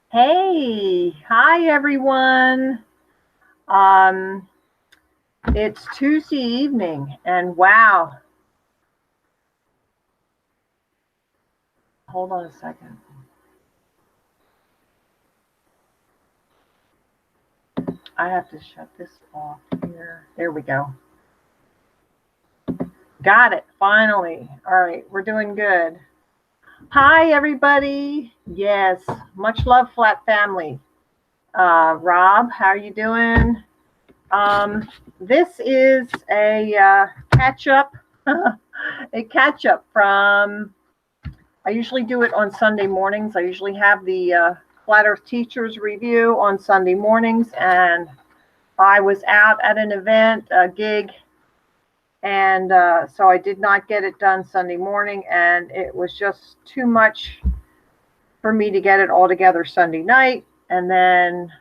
Hey, hi everyone. Um, it's Tuesday evening, and wow, hold on a second. I have to shut this off here. There we go. Got it, finally. All right, we're doing good. Hi everybody. Yes, much love, Flat Family. Rob, how are you doing? This is a catch up, a catch up from I usually do it on Sunday mornings. I usually have the Flat Earth Teachers Review on Sunday mornings, and I was out at an event, a gig, and so I did not get it done Sunday morning, and it was just too much for me to get it all together Sunday night, and then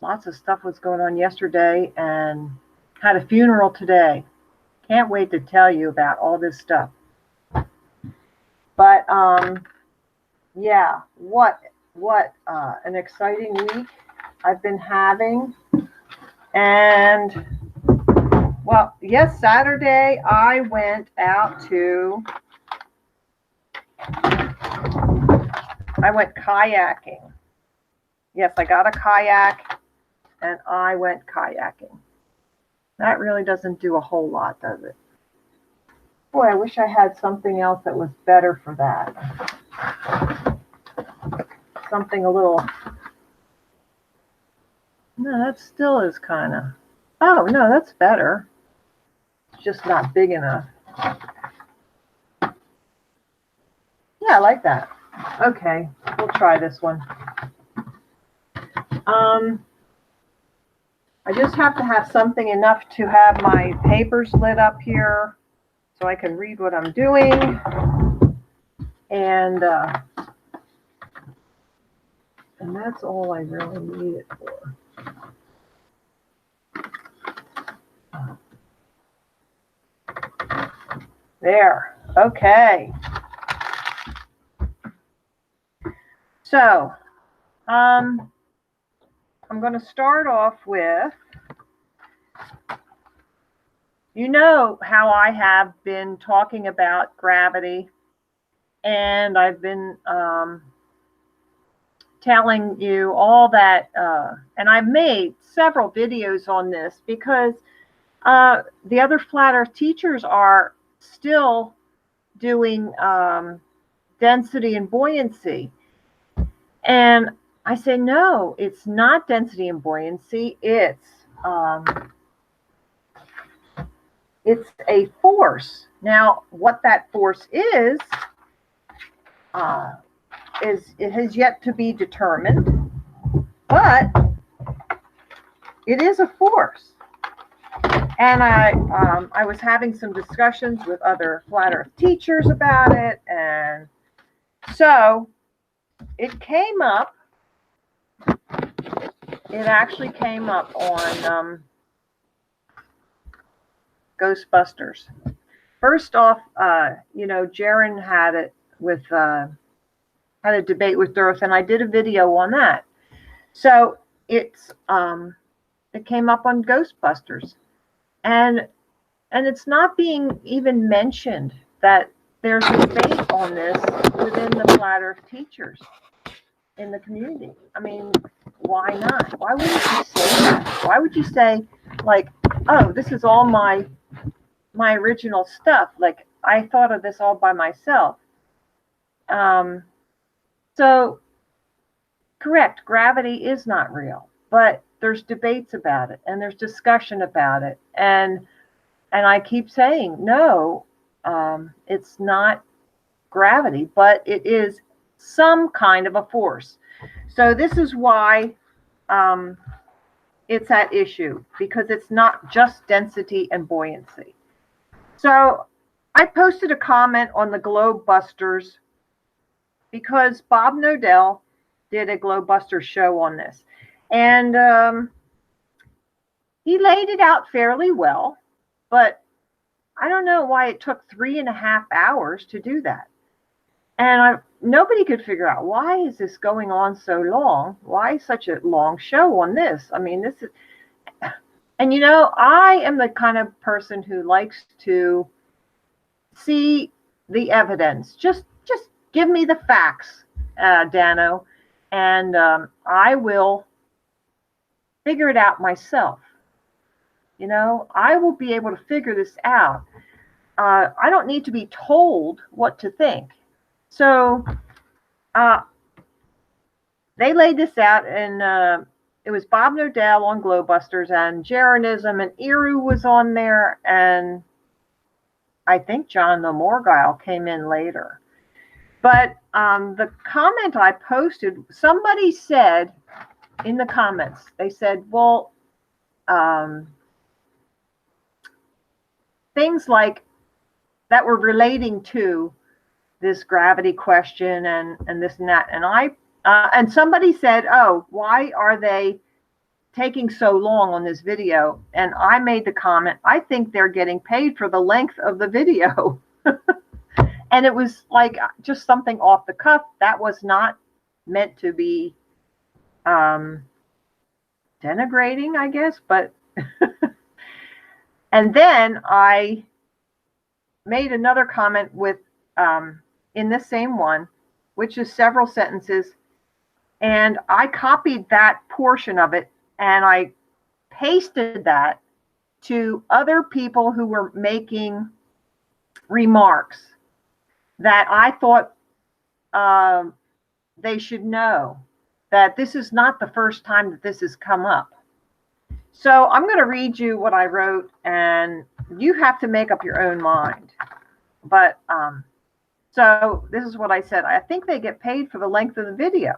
lots of stuff was going on yesterday, and had a funeral today. Can't wait to tell you about all this stuff. But yeah, what an exciting week I've been having. And well, yes, Saturday I went kayaking. Yes, I got a kayak and I went kayaking. That really doesn't do a whole lot, does it? Boy, I wish I had something else that was better for that. Something a little. No, that still is kind of. Oh, no, that's better. It's just not big enough. Yeah, I like that. Okay, we'll try this one. I just have to have something enough to have my papers lit up here so I can read what I'm doing. And that's all I really need it for. There. Okay. So, I'm going to start off with, you know how I have been talking about gravity, and I've been telling you all that, and I've made several videos on this because the other flat earth teachers are still doing density and buoyancy. And I say, no, it's not density and buoyancy. It's a force. Now, what that force is it has yet to be determined, but it is a force. And I was having some discussions with other flat earth teachers about it, and so it came up. It actually came up on Ghostbusters. First off, Jaron had it with had a debate with Earth, and I did a video on that. So it came up on Ghostbusters, and it's not being even mentioned that there's a debate on this within the flat Earth teachers in the community. I mean, why not? Why wouldn't you say that? Why would you say, like, oh, this is all my original stuff? Like, I thought of this all by myself. So, correct, gravity is not real, but there's debates about it, and there's discussion about it, and I keep saying, no, it's not gravity, but it is some kind of a force. So this is why it's at issue, because it's not just density and buoyancy. So I posted a comment on the Globebusters because Bob Nodell did a Globebusters show on this. And he laid it out fairly well, but I don't know why it took 3.5 hours to do that. And nobody could figure out, why is this going on so long? Why such a long show on this? I mean, this is, and you know, I am the kind of person who likes to see the evidence. Just give me the facts, Dano, and I will figure it out myself. You know, I will be able to figure this out. I don't need to be told what to think. So they laid this out, and it was Bob Nodell on Glowbusters, and Jeranism, and Eru was on there, and I think John the Morgile came in later. But the comment I posted, somebody said in the comments, they said, well, things like that were relating to this gravity question and this and that. And and somebody said, oh, why are they taking so long on this video? And I made the comment, I think they're getting paid for the length of the video. And it was like just something off the cuff. That was not meant to be denigrating, I guess. But and then I made another comment with in the same one, which is several sentences, and I copied that portion of it and I pasted that to other people who were making remarks that I thought they should know that this is not the first time that this has come up. So I'm going to read you what I wrote, and you have to make up your own mind. But so this is what I said. I think they get paid for the length of the video.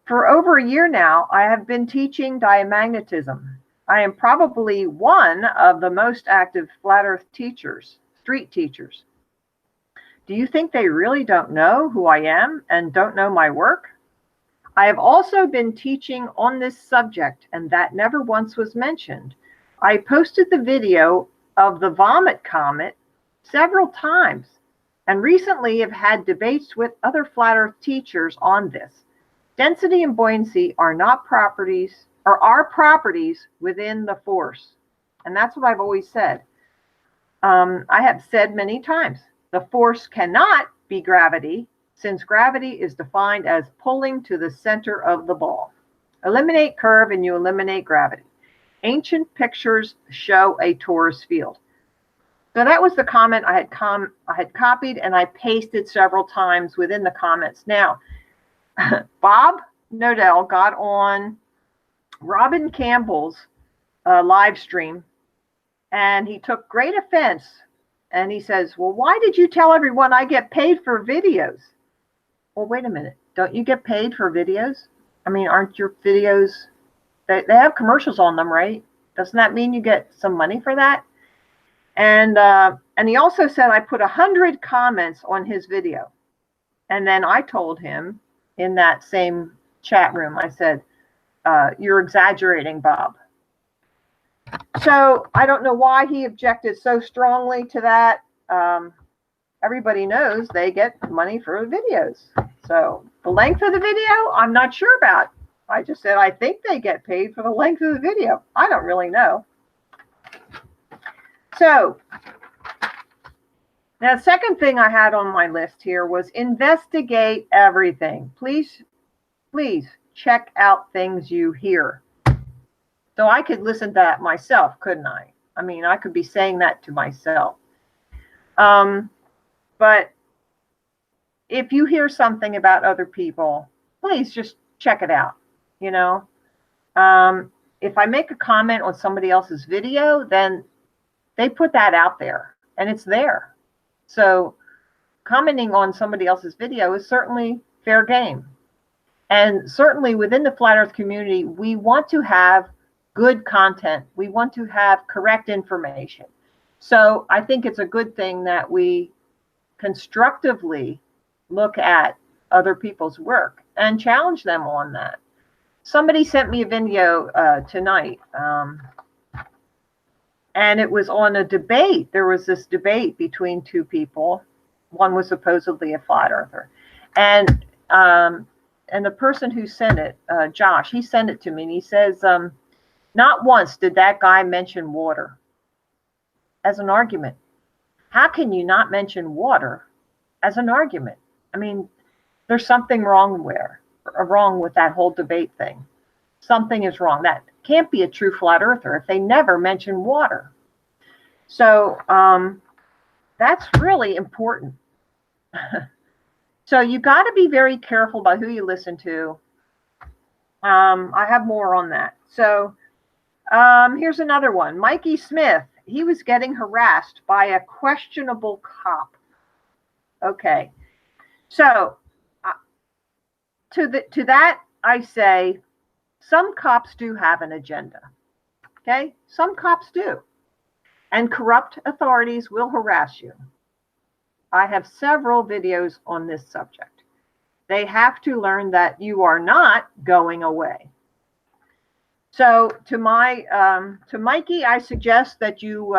For over a year now, I have been teaching diamagnetism. I am probably one of the most active flat earth teachers, street teachers. Do you think they really don't know who I am and don't know my work? I have also been teaching on this subject, and that never once was mentioned. I posted the video of the vomit comet several times, and recently have had debates with other flat earth teachers on this. Density and buoyancy are not properties, or are properties within the force. And that's what I've always said. I have said many times, the force cannot be gravity, since gravity is defined as pulling to the center of the ball. Eliminate curve and you eliminate gravity. Ancient pictures show a torus field. So that was the comment I had copied, and I pasted several times within the comments. Now, Bob Nodell got on Robin Campbell's live stream, and he took great offense. And he says, well, why did you tell everyone I get paid for videos? Well, wait a minute. Don't you get paid for videos? I mean, aren't your videos, they have commercials on them, right? Doesn't that mean you get some money for that? And he also said I put 100 comments on his video. And then I told him in that same chat room, I said, you're exaggerating, Bob. So I don't know why he objected so strongly to that. Everybody knows they get money for videos. So the length of the video, I'm not sure about. I just said, I think they get paid for the length of the video. I don't really know. So now the second thing I had on my list here was investigate everything. Please check out things you hear. So I could listen to that myself, couldn't I? I mean, I could be saying that to myself. But if you hear something about other people, please just check it out. You know, if I make a comment on somebody else's video, then they put that out there and it's there. So commenting on somebody else's video is certainly fair game. And certainly within the flat earth community, we want to have good content. We want to have correct information. So I think it's a good thing that we constructively look at other people's work and challenge them on that. Somebody sent me a video tonight, and it was on a debate. There was this debate between two people. One was supposedly a flat earther. And the person who sent it, Josh, he sent it to me, and he says, not once did that guy mention water as an argument. How can you not mention water as an argument? I mean, there's something wrong with that whole debate thing. Something is wrong. That can't be a true flat earther if they never mention water. So that's really important. So you got to be very careful about who you listen to. I have more on that. So here's another one. Mikey Smith. He was getting harassed by a questionable cop. Okay. So to that, I say some cops do have an agenda. Okay. Some cops do. And corrupt authorities will harass you. I have several videos on this subject. They have to learn that you are not going away. So to Mikey, I suggest that you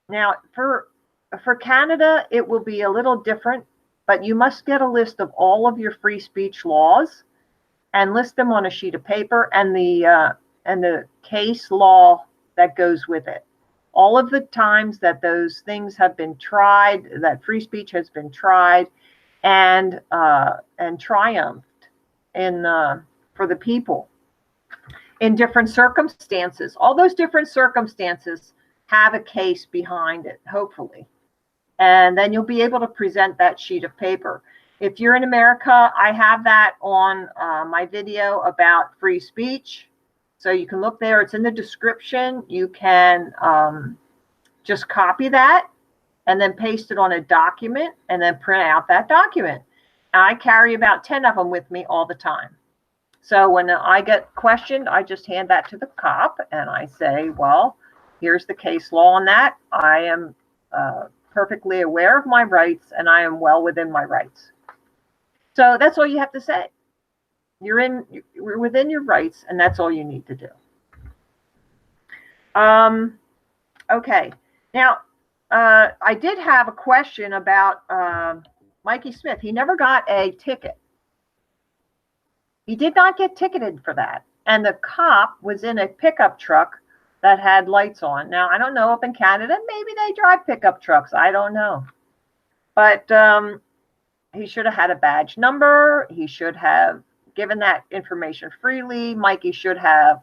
now for Canada, it will be a little different, but you must get a list of all of your free speech laws and list them on a sheet of paper and the case law that goes with it. All of the times that those things have been tried, that free speech has been tried and triumphed for the people in different circumstances. All those different circumstances have a case behind it, hopefully. And then you'll be able to present that sheet of paper. If you're in America, I have that on my video about free speech. So you can look there. It's in the description. You can just copy that and then paste it on a document and then print out that document. I carry about 10 of them with me all the time. So when I get questioned, I just hand that to the cop and I say, well, here's the case law on that. I am perfectly aware of my rights and I am well within my rights. So that's all you have to say. You're within your rights, and that's all you need to do. Okay. Now, I did have a question about Mikey Smith. He never got a ticket. He did not get ticketed for that. And the cop was in a pickup truck that had lights on. Now, I don't know, up in Canada, maybe they drive pickup trucks. I don't know. But he should have had a badge number. He should have given that information freely. Mikey should have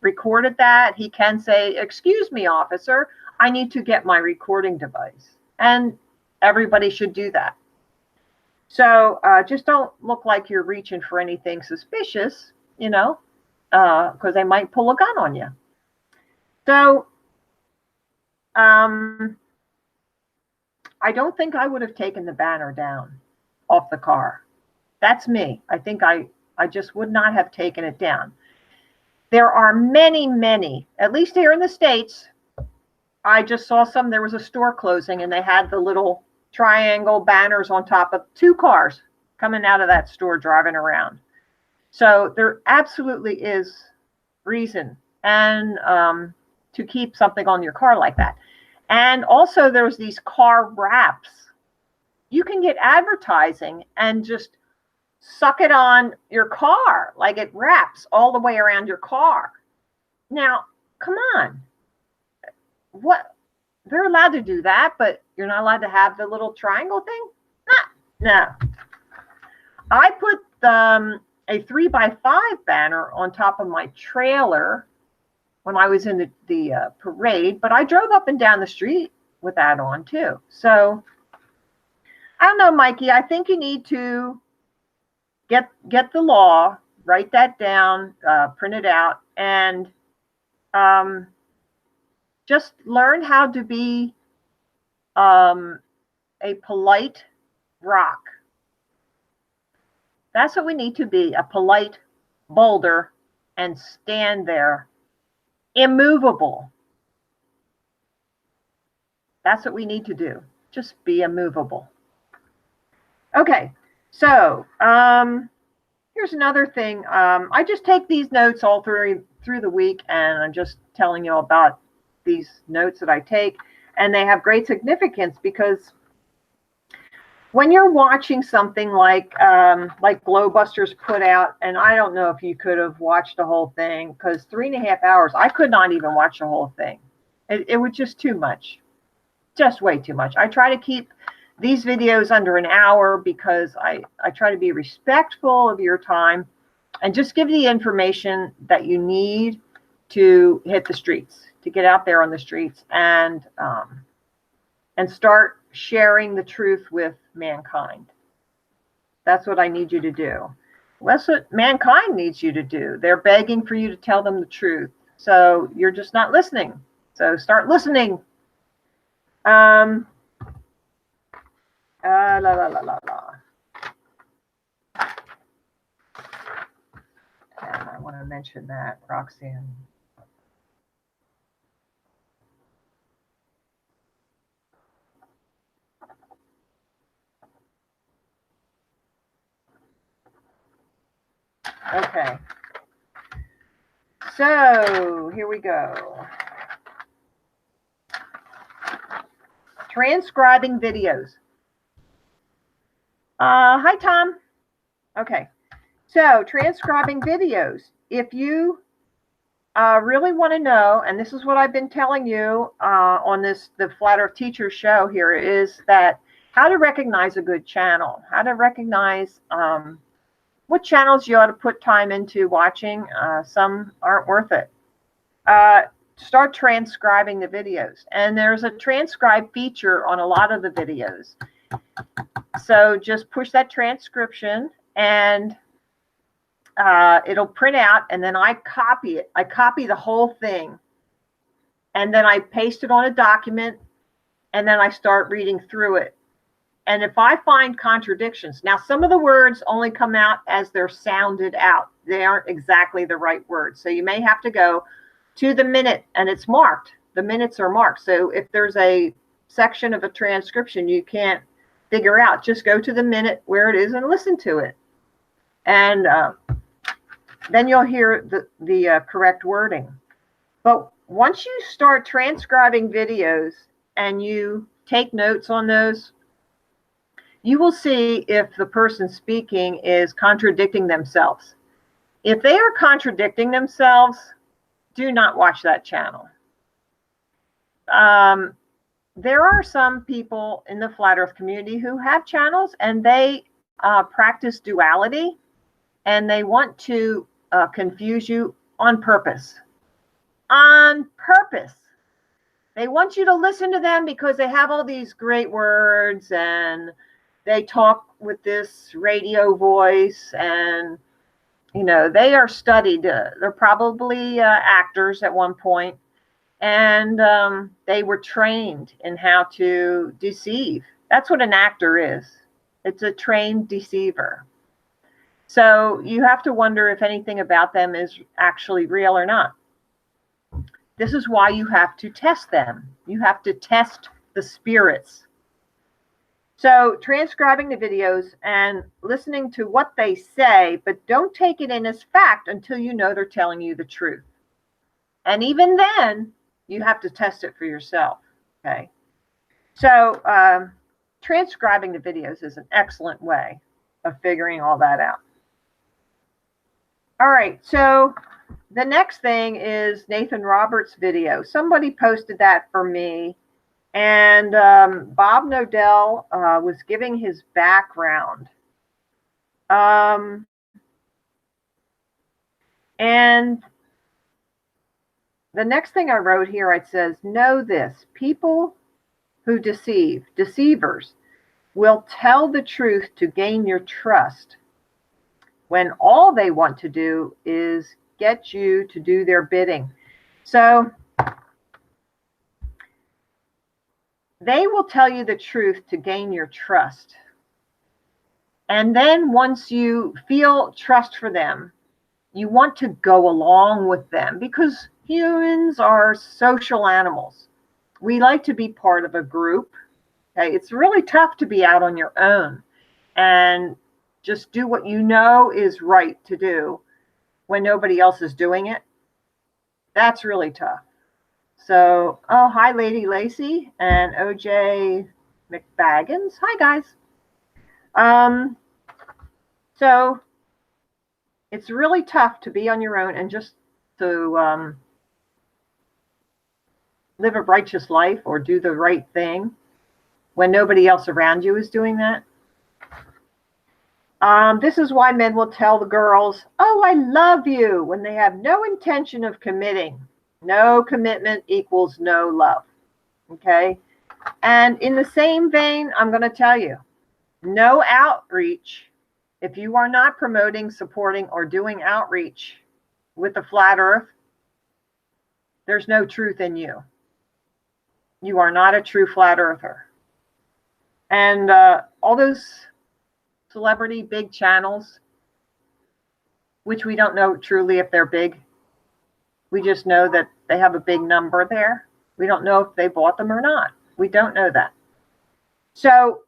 recorded that. He can say, excuse me, officer, I need to get my recording device. And everybody should do that. So just don't look like you're reaching for anything suspicious, you know, because they might pull a gun on you. So I don't think I would have taken the banner down off the car. That's me. I think I just would not have taken it down. There are many, many, at least here in the States. I just saw some, there was a store closing and they had the little triangle banners on top of 2 cars coming out of that store driving around. So there absolutely is reason and to keep something on your car like that. And also there's these car wraps. You can get advertising and just suck it on your car, like it wraps all the way around your car. Now, come on. What? They're allowed to do that, but you're not allowed to have the little triangle thing? No. I put a 3x5 banner on top of my trailer when I was in the parade, but I drove up and down the street with that on too. So I don't know, Mikey, I think you need to get the law, write that down, print it out, and just learn how to be a polite rock. That's what we need to be, a polite boulder, and stand there immovable. That's what we need to do. Just be immovable. Okay, so here's another thing. I just take these notes all through the week, and I'm just telling you about these notes that I take, and they have great significance because when you're watching something like Glowbusters put out, and I don't know if you could have watched the whole thing, because 3.5 hours, I could not even watch the whole thing. It was just too much, just way too much. I try to keep these videos under an hour because I try to be respectful of your time and just give you the information that you need to hit the streets, to get out there on the streets and start sharing the truth with mankind. That's what I need you to do. That's what mankind needs you to do. They're begging for you to tell them the truth. So you're just not listening. So start listening. La la la la la. And I want to mention that, Roxanne. Okay. So here we go. Transcribing videos. Hi, Tom. Okay. So transcribing videos. If you really want to know, and this is what I've been telling you on the Flat Earth Teacher show here, is that how to recognize a good channel, how to recognize what channels you ought to put time into watching. Some aren't worth it. Start transcribing the videos. And there's a transcribe feature on a lot of the videos. So just push that transcription and it'll print out, and then I copy it. I copy the whole thing. And then I paste it on a document, and then I start reading through it. And if I find contradictions, now some of the words only come out as they're sounded out. They aren't exactly the right words. So you may have to go to the minute, and it's marked. The minutes are marked. So if there's a section of a transcription you can't figure out, just go to the minute where it is and listen to it. And then you'll hear the correct wording. But once you start transcribing videos and you take notes on those, you will see if the person speaking is contradicting themselves. If they are contradicting themselves, do not watch that channel. There are some people in the Flat Earth community who have channels, and they practice duality, and they want to confuse you on purpose. On purpose. They want you to listen to them because they have all these great words, and they talk with this radio voice, and you know, they are studied. They're probably actors at one point, and they were trained in how to deceive. That's what an actor is. It's a trained deceiver. So you have to wonder if anything about them is actually real or not. This is why you have to test them. You have to test the spirits. So transcribing the videos and listening to what they say, but don't take it in as fact until you know they're telling you the truth. And even then, you have to test it for yourself, okay? So transcribing the videos is an excellent way of figuring all that out. All right, so the next thing is Nathan Roberts' video. Somebody posted that for me. And Bob Nodell was giving his background. And the next thing I wrote here, it says, know this, people who deceive, deceivers, will tell the truth to gain your trust when all they want to do is get you to do their bidding. So they will tell you the truth to gain your trust. And then once you feel trust for them, you want to go along with them, because humans are social animals. We like to be part of a group. Okay? It's really tough to be out on your own and just do what you know is right to do when nobody else is doing it. That's really tough. So, oh, hi, Lady Lacey and OJ McBaggins. Hi, guys. So it's really tough to be on your own and just to live a righteous life or do the right thing when nobody else around you is doing that. This is why men will tell the girls, "Oh, I love you," when they have no intention of committing. No commitment equals no love. Okay? And in the same vein, I'm going to tell you, no outreach. If you are not promoting, supporting, or doing outreach with the flat earth, there's no truth in you. You are not a true flat earther. And all those celebrity big channels, which we don't know truly if they're big. We just know that they have a big number there. We don't know if they bought them or not. We don't know that. So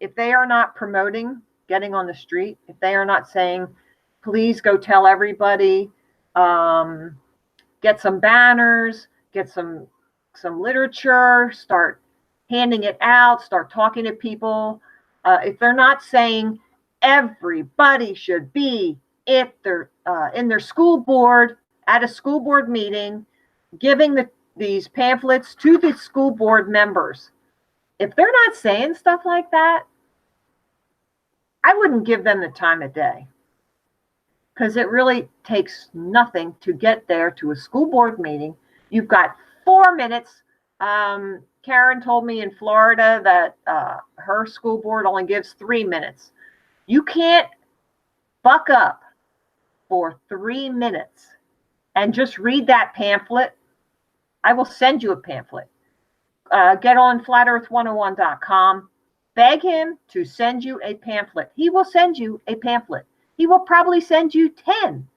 if they are not promoting getting on the street, if they are not saying, please go tell everybody, get some banners, get some literature, start handing it out, start talking to people. If they're not saying everybody should be if they're in their school board at a school board meeting, giving these pamphlets to the school board members. If they're not saying stuff like that, I wouldn't give them the time of day, because it really takes nothing to get there to a school board meeting. You've got 4 minutes. Karen told me in Florida that her school board only gives 3 minutes. You can't buck up for 3 minutes and just read that pamphlet. I will send you a pamphlet. Get on flatearth101.com. Beg him to send you a pamphlet. He will send you a pamphlet. He will probably send you 10.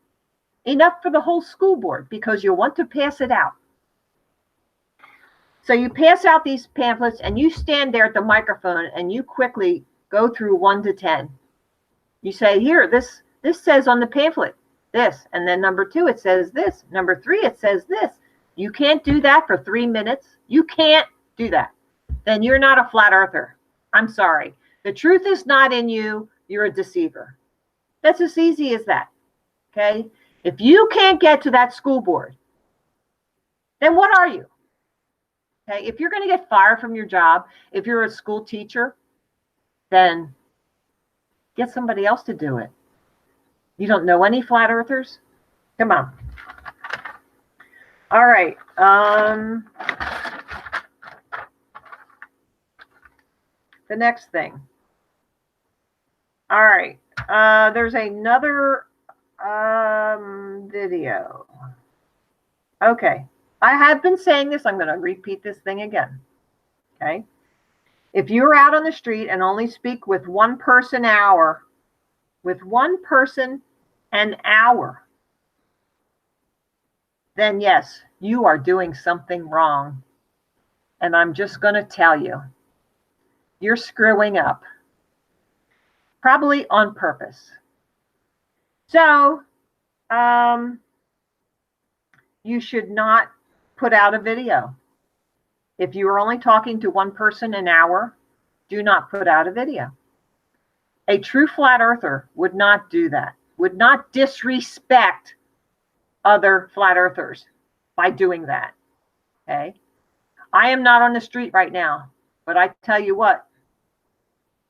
Enough for the whole school board, because you'll want to pass it out. So you pass out these pamphlets and you stand there at the microphone and you quickly go through 1 to 10. You say, here, this says on the pamphlet this, and then number 2, it says this. Number 3, it says this. You can't do that for 3 minutes. You can't do that. Then you're not a flat earther. I'm sorry. The truth is not in you. You're a deceiver. That's as easy as that. Okay? If you can't get to that school board, then what are you? Okay? If you're going to get fired from your job, if you're a school teacher, then get somebody else to do it. You don't know any flat earthers? Come on. All right. The next thing. All right. There's another video. Okay. I have been saying this. I'm going to repeat this thing again. Okay. If you're out on the street and only speak with one person an hour, then yes, you are doing something wrong. And I'm just going to tell you, you're screwing up. Probably on purpose. So, you should not put out a video. If you are only talking to one person an hour, do not put out a video. A true flat earther would not do that, would not disrespect other flat earthers by doing that. Okay? I am not on the street right now, but I tell you what,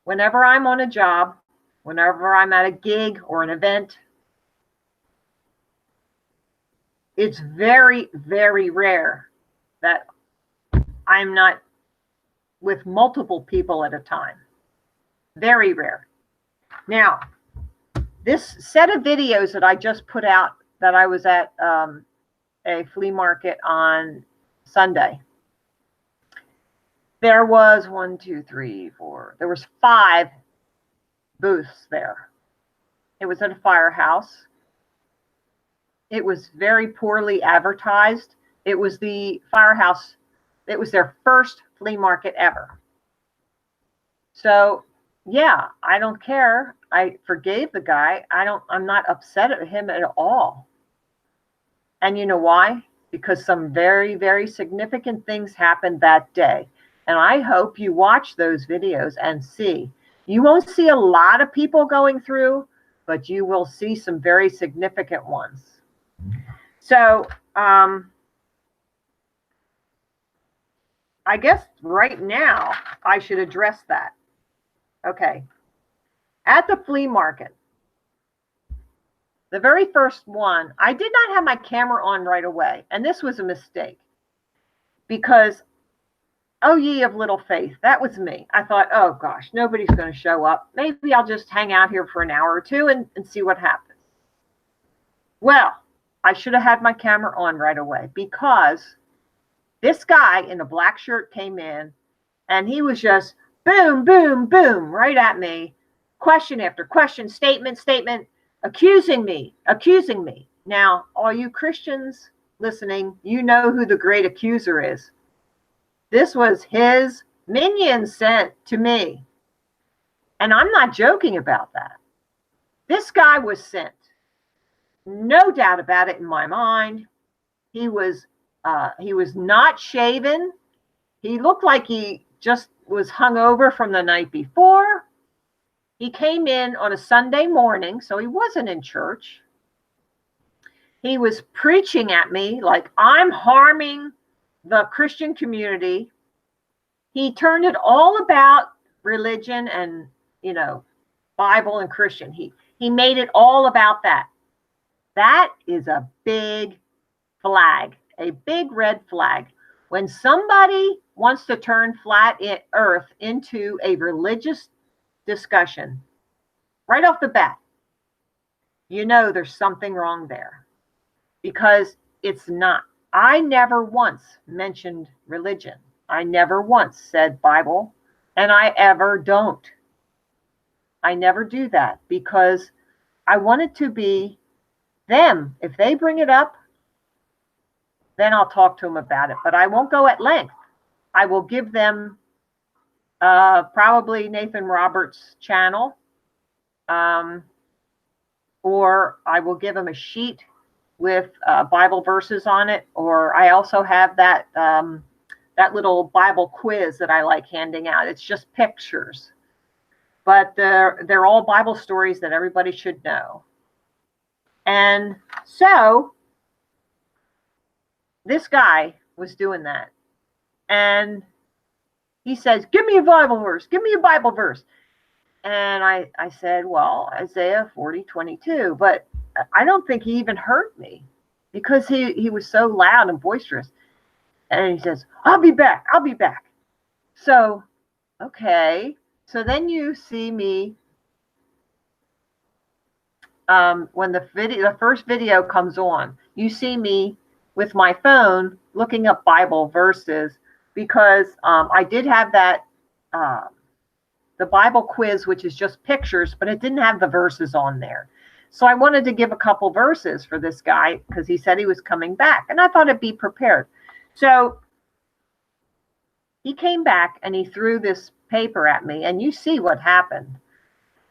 whenever I'm on a job, whenever I'm at a gig or an event, it's very, very rare that I'm not with multiple people at a time. Very rare. Now, this set of videos that I just put out, that I was at a flea market on Sunday. There was 1, 2, 3, 4. There was 5 booths there. It was at a firehouse. It was very poorly advertised. It was the firehouse. It was their first flea market ever. So, yeah, I don't care. I forgave the guy. I'm not upset at him at all. And you know why? Because some very, very significant things happened that day. And I hope you watch those videos and see You won't see a lot of people going through, but you will see some very significant ones. So I guess right now I should address that. Okay. At the flea market, the very first one, I did not have my camera on right away. And this was a mistake because, oh, ye of little faith, that was me. I thought, oh gosh, nobody's going to show up. Maybe I'll just hang out here for an hour or two and see what happens. Well, I should have had my camera on right away because this guy in a black shirt came in and he was just boom, boom, boom, right at me. Question after question, statement, accusing me. Now, all you Christians listening, you know who the great accuser is. This was his minion sent to me. And I'm not joking about that. This guy was sent. No doubt about it in my mind. He was not shaven. He looked like he just was hungover from the night before. He came in on a Sunday morning, so he wasn't in church. He was preaching at me like I'm harming the Christian community. He turned it all about religion and, Bible and Christian. He made it all about that. That is a big flag, a big red flag. When somebody wants to turn flat earth into a religious discussion, right off the bat, there's something wrong there because it's not. I never once mentioned religion. I never once said Bible, and I ever don't. I never do that because I want it to be them. If they bring it up, then I'll talk to them about it, but I won't go at length. I will give them probably Nathan Roberts' channel, or I will give them a sheet with Bible verses on it, or I also have that little Bible quiz that I like handing out. It's just pictures, but they're all Bible stories that everybody should know. And so this guy was doing that, and he says, give me a Bible verse. Give me a Bible verse. And I said, well, Isaiah 40:22. But I don't think he even heard me because he was so loud and boisterous. And he says, I'll be back. So, okay. So then you see me, when the first video comes on, you see me with my phone looking up Bible verses because I did have that, the Bible quiz, which is just pictures, but it didn't have the verses on there. So I wanted to give a couple verses for this guy because he said he was coming back, and I thought I'd be prepared. So he came back and he threw this paper at me, and you see what happened.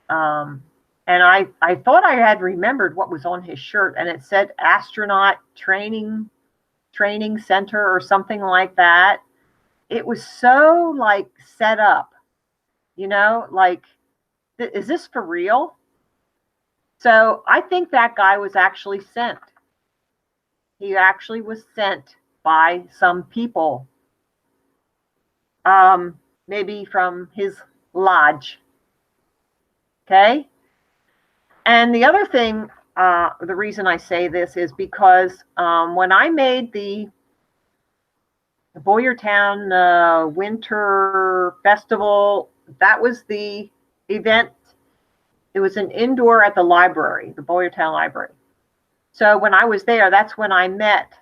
And I thought I had remembered what was on his shirt, and it said astronaut training center or something like that. It was so like set up, like, is this for real? So I think that guy was actually sent. He actually was sent by some people, maybe from his lodge. Okay. And the other thing, the reason I say this is because when I made the Boyertown Winter Festival, that was the event. It was an indoor at the library, the Boyertown Library. So when I was there, that's when I met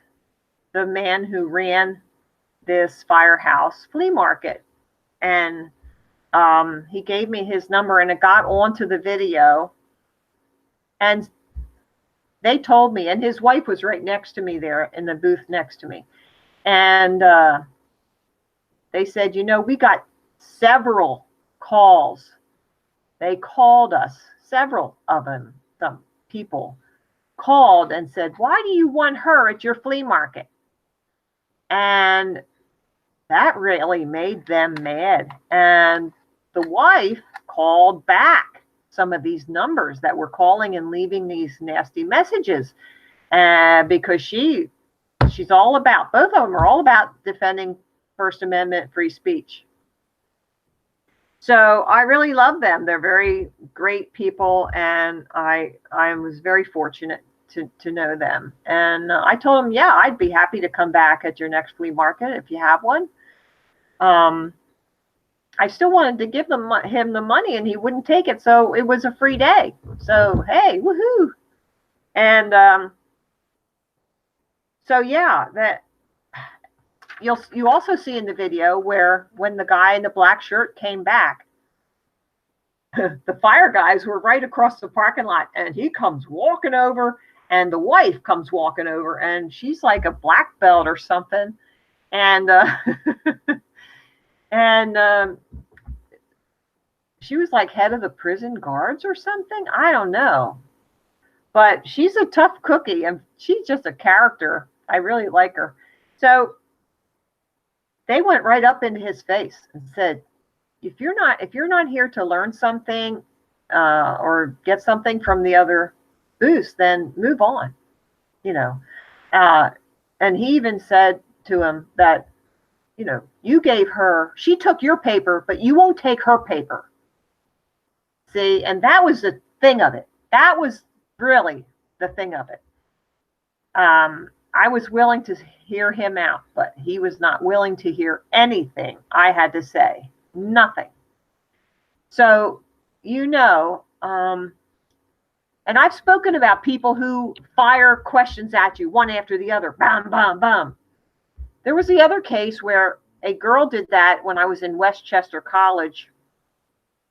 the man who ran this firehouse flea market. And he gave me his number, and it got onto the video. And they told me, and his wife was right next to me there in the booth next to me. And they said, we got several calls. They called us, several of them, some people called and said, why do you want her at your flea market? And that really made them mad. And the wife called back some of these numbers that were calling and leaving these nasty messages, because she's all about, both of them are all about defending First Amendment free speech. So I really love them. They're very great people, and I was very fortunate to know them. And I told him, yeah, I'd be happy to come back at your next flea market if you have one. I still wanted to give him the money, and he wouldn't take it, so it was a free day. So hey, woohoo! And so yeah, that you also see in the video where when the guy in the black shirt came back, the fire guys were right across the parking lot, and he comes walking over, and the wife comes walking over, and she's like a black belt or something, and and she was like head of the prison guards or something. I don't know, but she's a tough cookie, and she's just a character. I really like her. So they went right up into his face and said, if you're not here to learn something or get something from the other booths, then move on, you know. And he even said to him that, you know, she took your paper, but you won't take her paper. See, and that was the thing of it. That was really the thing of it. I was willing to hear him out, but he was not willing to hear anything I had to say. Nothing. So, you know, and I've spoken about people who fire questions at you one after the other. Bam, bam, bam. There was the other case where a girl did that when I was in Westchester College.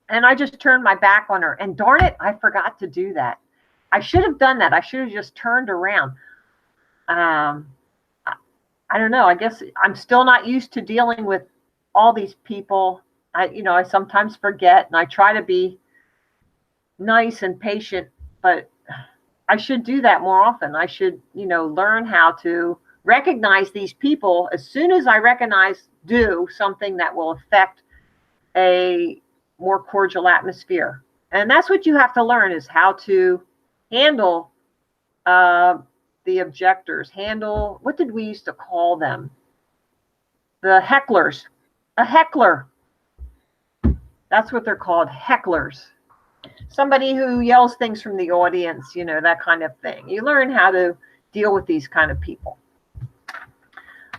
And I just turned my back on her. And darn it, I forgot to do that. I should have done that. I should have just turned around. I don't know. I guess I'm still not used to dealing with all these people. I sometimes forget, and I try to be nice and patient, but I should do that more often. I should, learn how to recognize these people as soon as I do something that will affect a more cordial atmosphere. And that's what you have to learn, is how to handle the objectors, what did we used to call them? The hecklers. A heckler. That's what they're called, hecklers. Somebody who yells things from the audience, that kind of thing. You learn how to deal with these kind of people.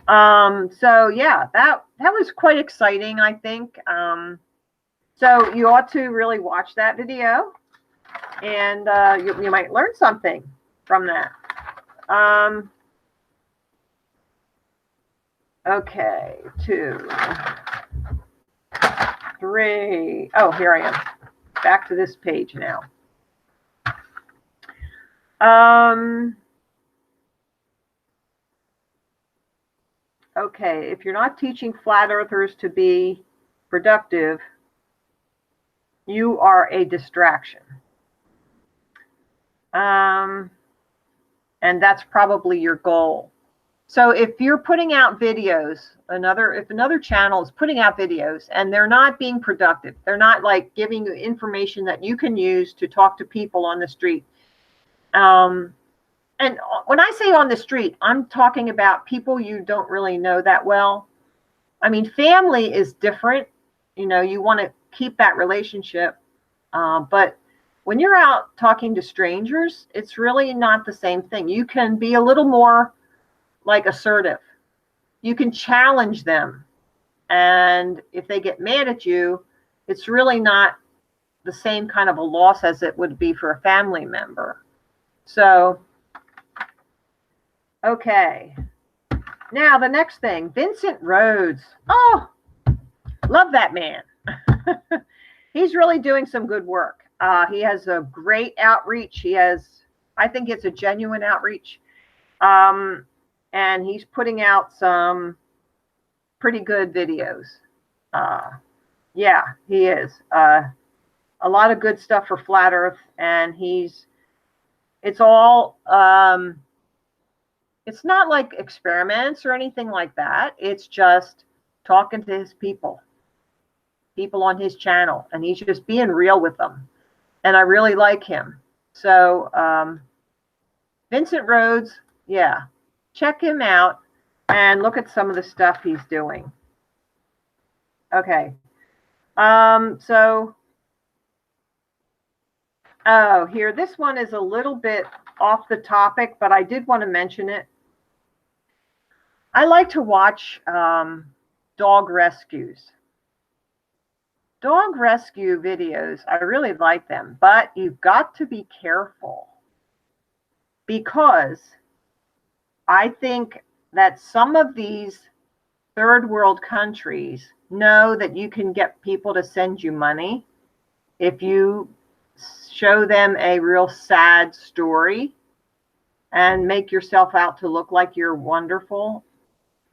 So yeah, that was quite exciting, I think. So you ought to really watch that video, and you might learn something from that. Okay, 2, 3. Oh, here I am. Back to this page now. Okay, if you're not teaching flat earthers to be productive, you are a distraction. And that's probably your goal. So if you're putting out videos, if another channel is putting out videos and they're not being productive, they're not like giving you information that you can use to talk to people on the street. And when I say on the street, I'm talking about people you don't really know that well. I mean, family is different. You want to keep that relationship. But when you're out talking to strangers, it's really not the same thing. You can be a little more like assertive. You can challenge them. And if they get mad at you, it's really not the same kind of a loss as it would be for a family member. So, okay. Now the next thing, Vincent Rhodes. Oh, love that man. He's really doing some good work. He has a great outreach. I think it's a genuine outreach. And he's putting out some pretty good videos. Yeah, he is. A lot of good stuff for Flat Earth. And it's all, it's not like experiments or anything like that. It's just talking to his people. people on his channel, and he's just being real with them. And I really like him. So Vincent Rhodes, yeah, check him out and look at some of the stuff he's doing. Okay. So, oh, here, this one is a little bit off the topic, but I did want to mention it. I like to watch dog rescues. Dog rescue videos, I really like them, but you've got to be careful, because I think that some of these third world countries know that you can get people to send you money if you show them a real sad story and make yourself out to look like you're wonderful.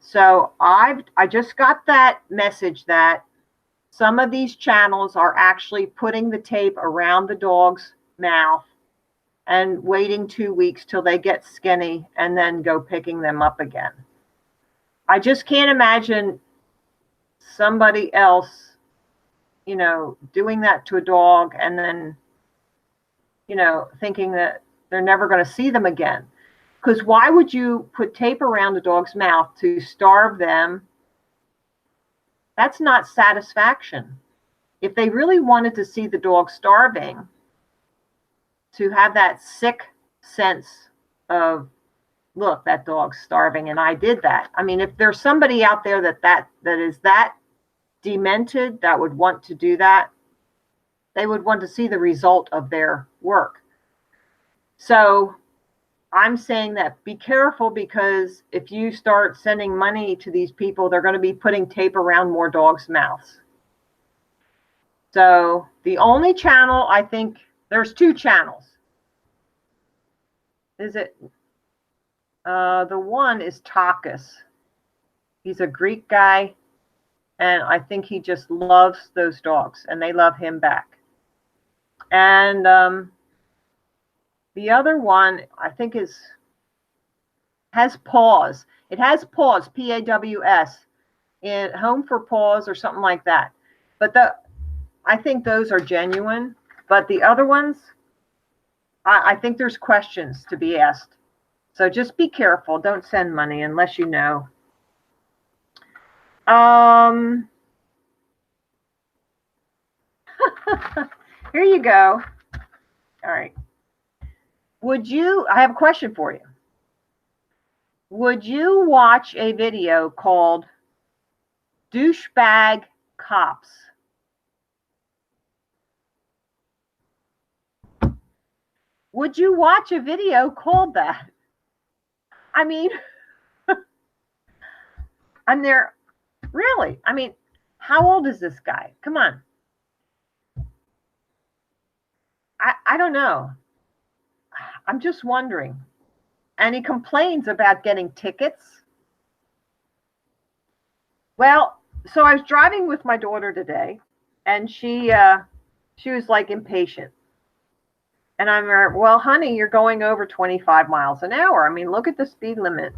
So I just got that message that some of these channels are actually putting the tape around the dog's mouth and waiting 2 weeks till they get skinny and then go picking them up again. I just can't imagine somebody else, you know, doing that to a dog and then, you know, thinking that they're never going to see them again. Because why would you put tape around a dog's mouth to starve them? That's not satisfaction. If they really wanted to see the dog starving, to have that sick sense of, look, that dog's starving and I did that. I mean, if there's somebody out there that is that demented that would want to do that, they would want to see the result of their work. So I'm saying that be careful, because if you start sending money to these people, they're going to be putting tape around more dogs' mouths. So the only channel, I think, there's two channels. Is it? The one is Takis. He's a Greek guy, and I think he just loves those dogs, and they love him back. And the other one, I think, has Paws. It has Paws, Paws, in Home for Paws or something like that. But I think those are genuine. But the other ones, I think there's questions to be asked. So just be careful. Don't send money unless you know. Here you go. All right. I have a question for you. Would you watch a video called Douchebag Cops? Would you watch a video called that? I mean, I'm there. Really? I mean, how old is this guy? Come on. I don't know. I'm just wondering. And he complains about getting tickets. Well, so I was driving with my daughter today, and she was like impatient. And I'm like, well, honey, you're going over 25 miles an hour. I mean, look at the speed limit.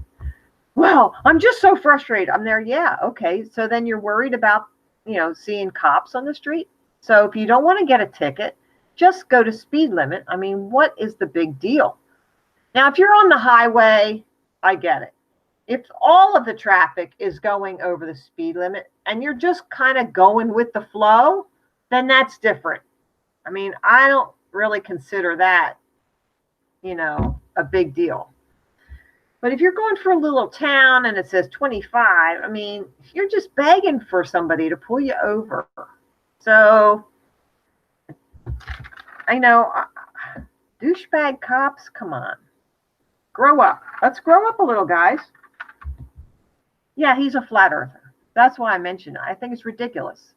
Well, I'm just so frustrated. I'm there. Yeah. Okay. So then you're worried about, you know, seeing cops on the street. So if you don't want to get a ticket, just go to speed limit. I mean, what is the big deal? Now, if you're on the highway, I get it. If all of the traffic is going over the speed limit and you're just kind of going with the flow, then that's different. I mean, I don't really consider that, you know, a big deal. But if you're going for a little town and it says 25, I mean, you're just begging for somebody to pull you over. So, I know, douchebag cops, come on. Grow up. Let's grow up a little, guys. Yeah, he's a flat earther. That's why I mentioned it. I think it's ridiculous.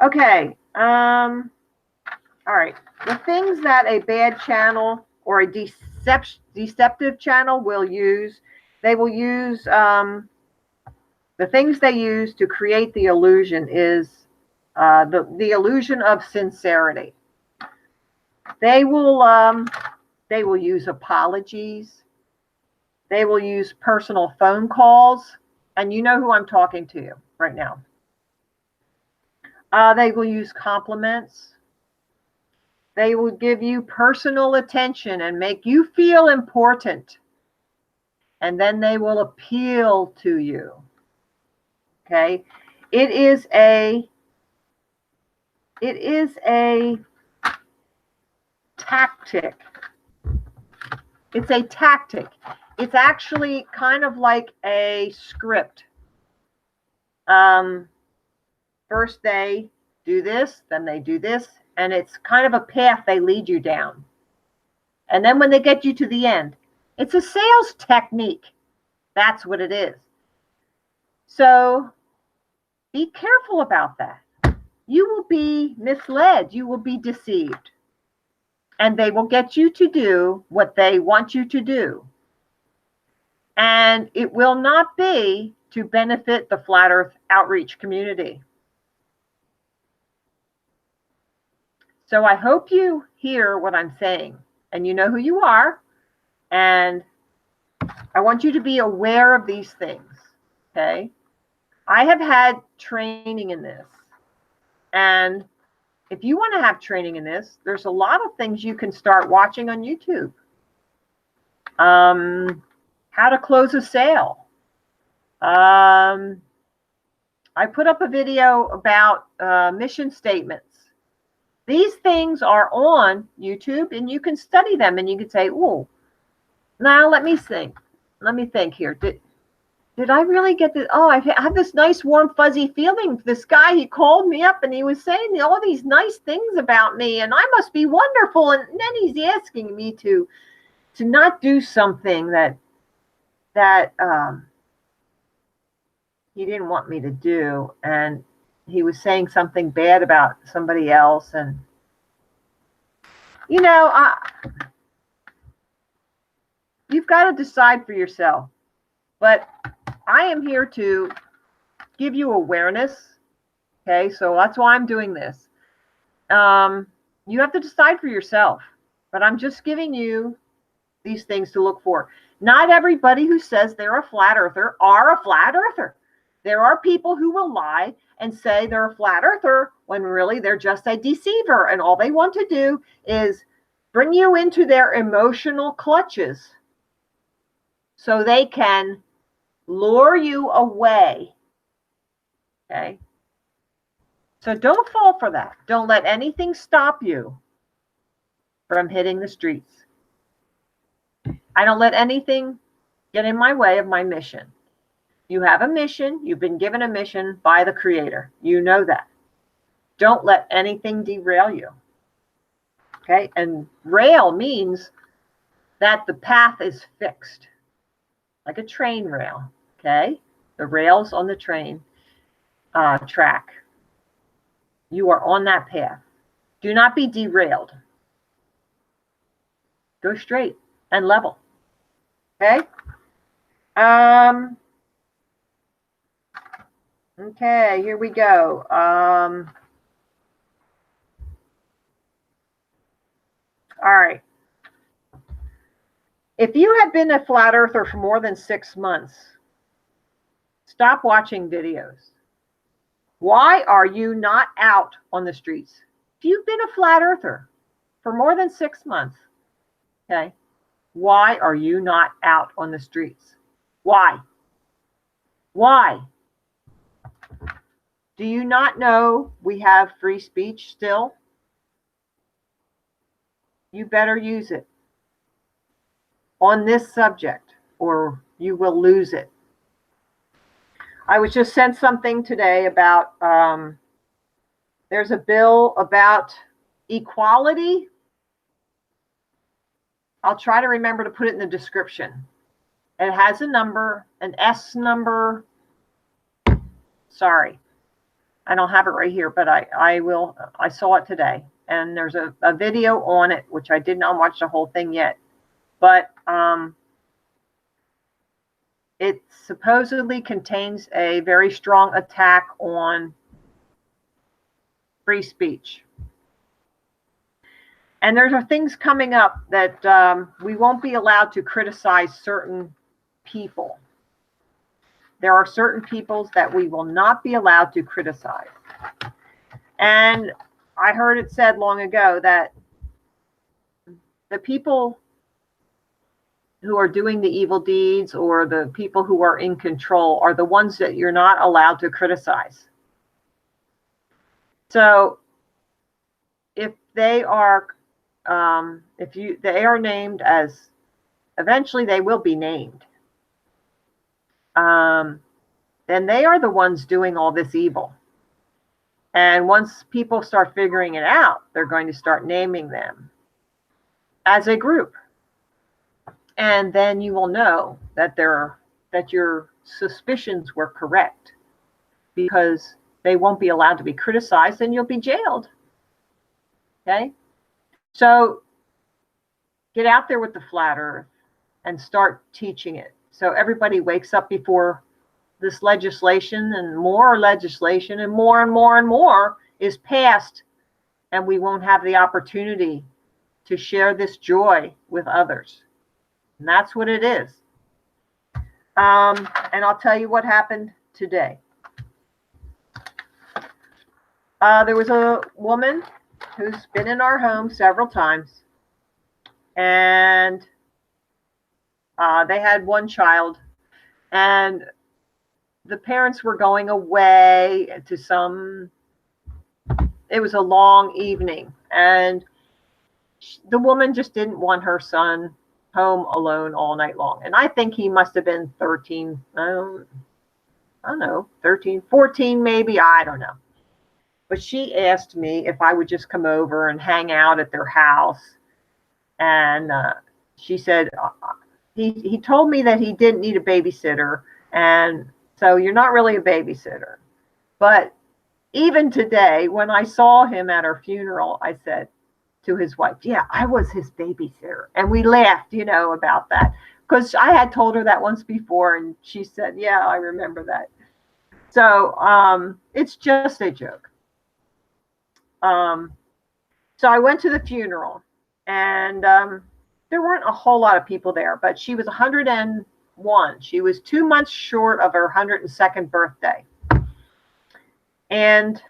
Okay. All right. The things that a bad channel or a deceptive channel will use, they will use, the things they use to create the illusion is the illusion of sincerity. They will use apologies. They will use personal phone calls. And you know who I'm talking to right now. They will use compliments. They will give you personal attention and make you feel important. And then they will appeal to you. Okay? It is a tactic. It's a tactic. It's actually kind of like a script. First they do this, then they do this, and it's kind of a path they lead you down. And then when they get you to the end, it's a sales technique. That's what it is. So be careful about that. You will be misled. You will be deceived. And they will get you to do what they want you to do. And it will not be to benefit the Flat Earth Outreach community. So I hope you hear what I'm saying and you know who you are. And I want you to be aware of these things. Okay? I have had training in this. And if you want to have training in this, there's a lot of things you can start watching on YouTube. How to close a sale. I put up a video about mission statements. These things are on YouTube, and you can study them, and you can say, "Oh, now let me think. Let me think here. Did I really get this? Oh, I have this nice, warm, fuzzy feeling. This guy, he called me up, and he was saying all these nice things about me, and I must be wonderful. And then he's asking me to not do something that he didn't want me to do, and he was saying something bad about somebody else, and you've got to decide for yourself. But I am here to give you awareness. Okay, so that's why I'm doing this. You have to decide for yourself, but I'm just giving you these things to look for. Not everybody who says they're a flat earther are a flat earther. There are people who will lie and say they're a flat earther when really they're just a deceiver, and all they want to do is bring you into their emotional clutches so they can lure you away. Okay? So don't fall for that. Don't let anything stop you from hitting the streets. I don't let anything get in my way of my mission. You have a mission. You've been given a mission by the Creator. You know that. Don't let anything derail you. Okay? And rail means that the path is fixed, like a train rail. Okay? The rails on the train track. You are on that path. Do not be derailed. Go straight and level. Okay? Okay, here we go. All right. If you have been a flat earther for more than 6 months, stop watching videos. Why are you not out on the streets? If you've been a flat earther for more than 6 months, okay, why are you not out on the streets? Why? Why? Do you not know we have free speech still? You better use it on this subject, or you will lose it. I was just sent something today about, there's a bill about equality. I'll try to remember to put it in the description. It has a number, an S number. Sorry, I don't have it right here, but I will. I saw it today, and there's a video on it, which I did not watch the whole thing yet. But it supposedly contains a very strong attack on free speech. And there are things coming up that we won't be allowed to criticize certain people. There are certain peoples that we will not be allowed to criticize. And I heard it said long ago that the people who are doing the evil deeds or the people who are in control are the ones that you're not allowed to criticize. So if they are, they are named as, eventually they will be named, then they are the ones doing all this evil. And once people start figuring it out, they're going to start naming them as a group. And then you will know that your suspicions were correct, because they won't be allowed to be criticized and you'll be jailed. Okay? So get out there with the flat earth and start teaching it. So everybody wakes up before this legislation and more legislation and more is passed, and we won't have the opportunity to share this joy with others. And that's what it is. And I'll tell you what happened today. There was a woman who's been in our home several times, and they had one child, and the parents were going away to it was a long evening, and the woman just didn't want her son home alone all night long. And I think he must have been 13, I don't know, 13, 14 maybe, I don't know. But she asked me if I would just come over and hang out at their house. And she said, he told me that he didn't need a babysitter. And so you're not really a babysitter. But even today, when I saw him at her funeral, I said to his wife, yeah, I was his babysitter. And we laughed, about that. Because I had told her that once before. And she said, yeah, I remember that. So it's just a joke. So I went to the funeral, and there weren't a whole lot of people there, but she was 101. She was 2 months short of her 102nd birthday. And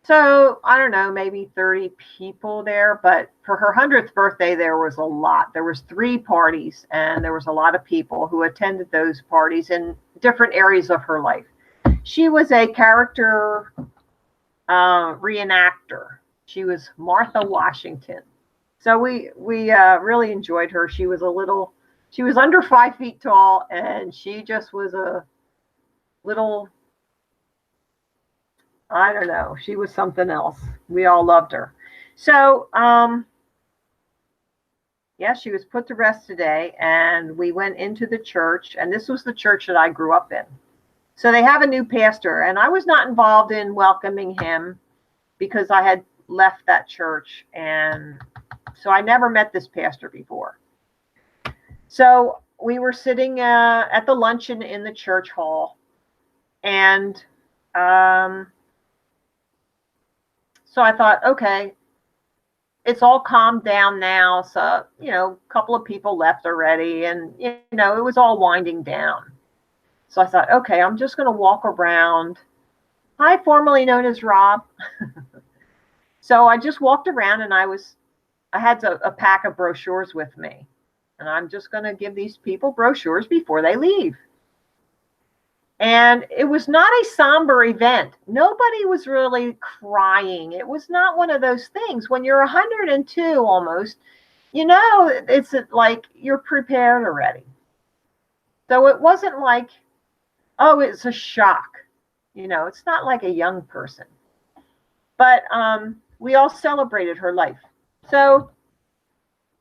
so, I don't know, maybe 30 people there, but for her 100th birthday, there was a lot. There was 3 parties, and there was a lot of people who attended those parties in different areas of her life. She was a character reenactor. She was Martha Washington. So we really enjoyed her. She was under 5 feet tall, and she just was a little, I don't know, she was something else. We all loved her. So, yeah, she was put to rest today, and we went into the church, and this was the church that I grew up in. So they have a new pastor, and I was not involved in welcoming him because I had left that church, and so I never met this pastor before. So we were sitting at the luncheon in the church hall, and so I thought, okay, it's all calmed down now. So, a couple of people left already, and, it was all winding down. So I thought, okay, I'm just going to walk around. Hi, formerly known as Rob. So I just walked around, and I had a pack of brochures with me. And I'm just going to give these people brochures before they leave. And it was not a somber event. Nobody was really crying. It was not one of those things. When you're 102 almost, it's like you're prepared already. So it wasn't like, oh, it's a shock. It's not like a young person. But we all celebrated her life. So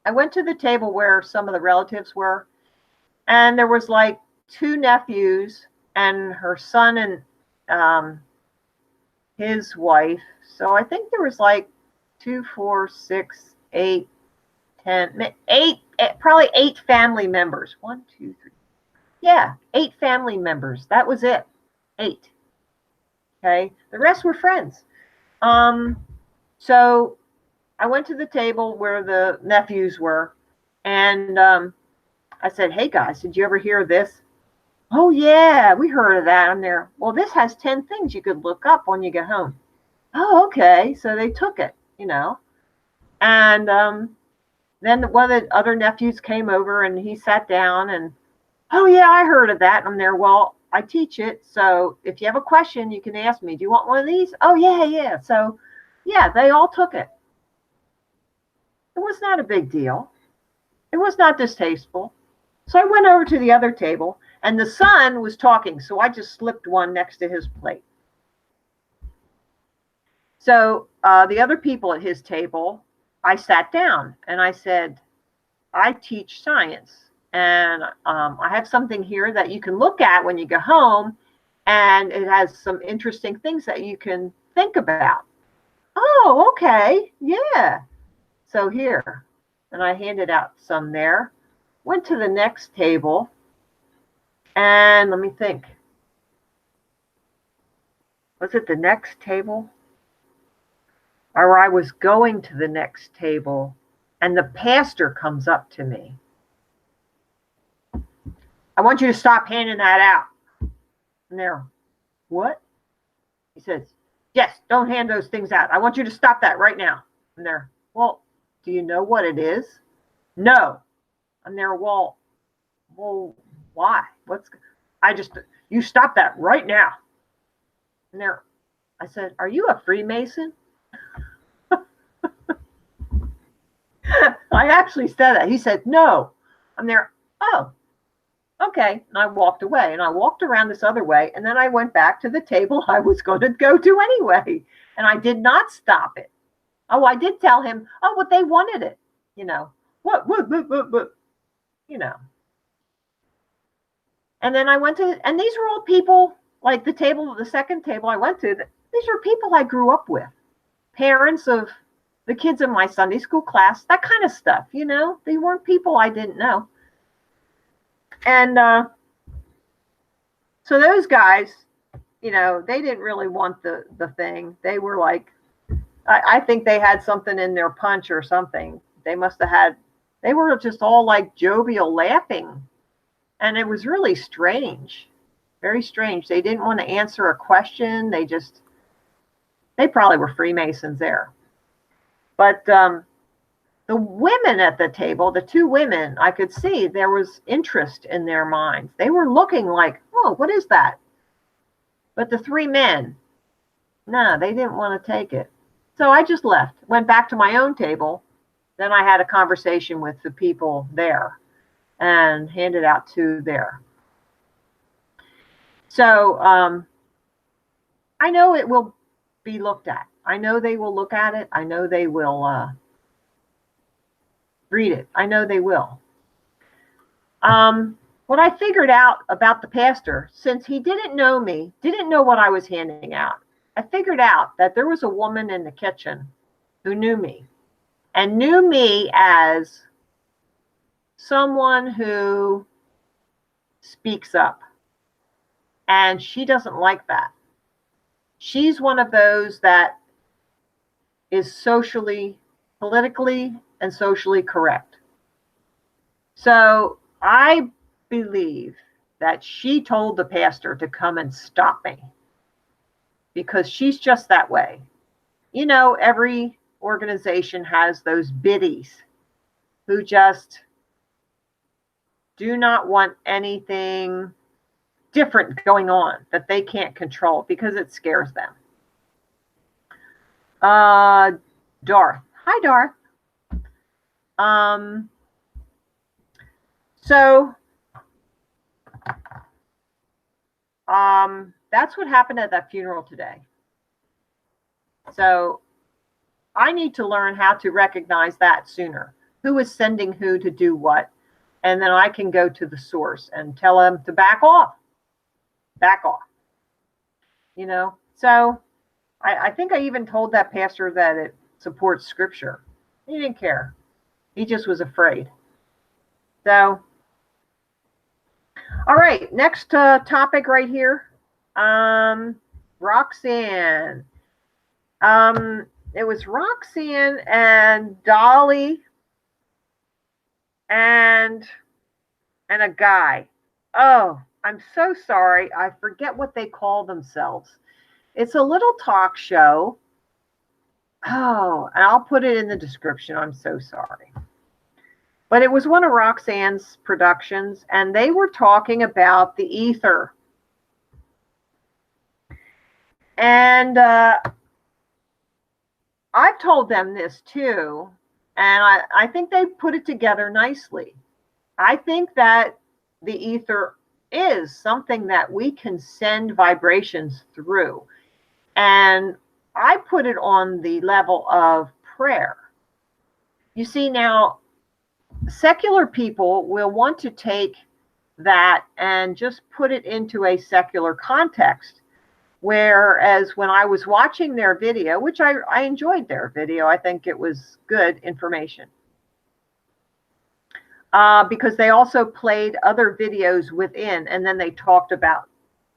I went to the table where some of the relatives were, and there was like 2 nephews and her son and his wife. So I think there was like 2, 4, 6, 8, 10, 8, probably 8 family members. 1, 2, 3. Yeah, 8 family members. That was it. 8. Okay. The rest were friends. So I went to the table where the nephews were, and I said, hey guys, did you ever hear this? Oh, yeah, we heard of that. I'm there. Well, this has 10 things you could look up when you get home. Oh, okay. So they took it, And then one of the other nephews came over and he sat down and, oh, yeah, I heard of that. And I'm there. Well, I teach it. So if you have a question, you can ask me. Do you want one of these? Oh, yeah, yeah. So, yeah, they all took it. It was not a big deal. It was not distasteful. So I went over to the other table and the son was talking. So I just slipped one next to his plate. So the other people at his table, I sat down and I said, I teach science. And I have something here that you can look at when you go home. And it has some interesting things that you can think about. Oh, okay. Yeah. So here. And I handed out some there. Went to the next table. And let me think. Was it the next table? Or I was going to the next table. And the pastor comes up to me. I want you to stop handing that out. And they're, what? He says, yes, don't hand those things out. I want you to stop that right now. And they're, well, do you know what it is? No. And they're, well, why? You stop that right now. And they're, I said, are you a Freemason? I actually said that. He said, no. I'm there, oh, okay. And I walked away and I walked around this other way. And then I went back to the table I was going to go to anyway. And I did not stop it. Oh, I did tell him, oh, but they wanted it. What, And then I went to, and these were all people, like the second table I went to, these are people I grew up with. Parents of the kids in my Sunday school class, that kind of stuff, They weren't people I didn't know. And so those guys, they didn't really want the thing. They were like, I think they had something in their punch or something. They must have had, they were just all like jovial laughing. And it was really strange, very strange. They didn't want to answer a question. They probably were Freemasons there. But the women at the table, the two women, I could see there was interest in their minds. They were looking like, oh, what is that? But the three men, no, they didn't want to take it. So I just left, went back to my own table. Then I had a conversation with the people there and handed out two there. So I know it will be looked at. I know they will look at it. I know they will read it. I know they will. What I figured out about the pastor, since he didn't know me, didn't know what I was handing out, I figured out that there was a woman in the kitchen who knew me and knew me as someone who speaks up. And she doesn't like that. She's one of those that is politically and socially correct. So I believe that she told the pastor to come and stop me because she's just that way. Every organization has those biddies who just do not want anything different going on that they can't control because it scares them. Darth. Hi, Darth. So that's what happened at that funeral today. So I need to learn how to recognize that sooner. Who is sending who to do what? And then I can go to the source and tell them to back off. Back off. So I think I even told that pastor that it supports scripture. He didn't care. He just was afraid. So, all right, next topic right here. Roxanne. It was Roxanne and Dolly and a guy. Oh, I'm so sorry. I forget what they call themselves. It's a little talk show. Oh, and I'll put it in the description. I'm so sorry. But it was one of Roxanne's productions, and they were talking about the ether. And I've told them this too, and I think they put it together nicely. I think that the ether is something that we can send vibrations through. And I put it on the level of prayer. You see, now, secular people will want to take that and just put it into a secular context. Whereas when I was watching their video, which I enjoyed their video, I think it was good information. Because they also played other videos within, and then they talked about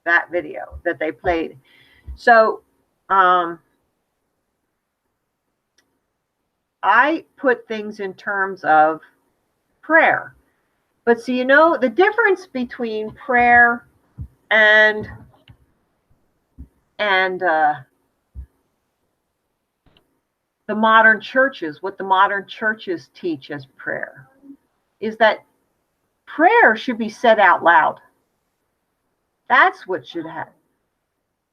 that video that they played. So I put things in terms of prayer. But see, you know, the difference between prayer and the modern churches, what the modern churches teach as prayer, is that prayer should be said out loud. That's what should happen.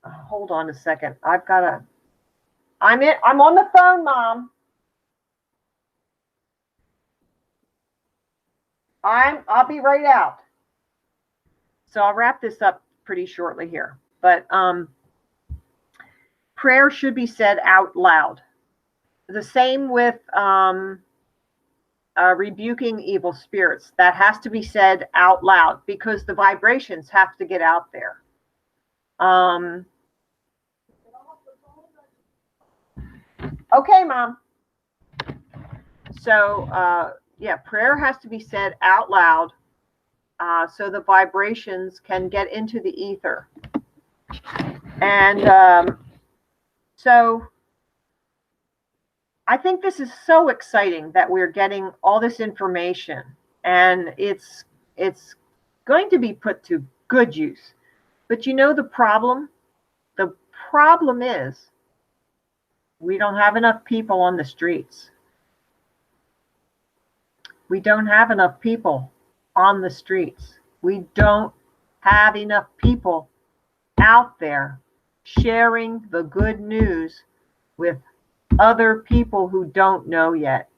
Hold on a second. I'm on the phone, Mom. I'll be right out. So I'll wrap this up pretty shortly here. But prayer should be said out loud. The same with rebuking evil spirits. That has to be said out loud because the vibrations have to get out there. Okay, Mom. So, yeah, prayer has to be said out loud so the vibrations can get into the ether. And so I think this is so exciting that we're getting all this information, and it's going to be put to good use. But you know the problem? The problem is we don't have enough people on the streets. We don't have enough people on the streets. We don't have enough people out there sharing the good news with other people who don't know yet.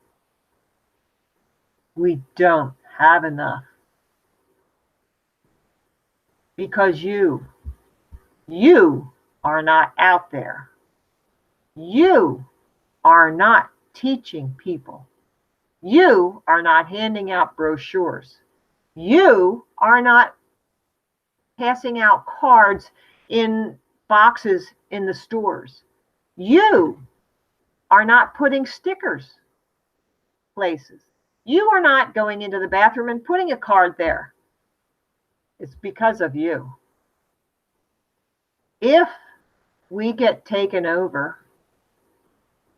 We don't have enough. Because you are not out there. You are not teaching people. You are not handing out brochures. You are not passing out cards in boxes in the stores. You are not putting stickers places. You are not going into the bathroom and putting a card there. It's because of you. If we get taken over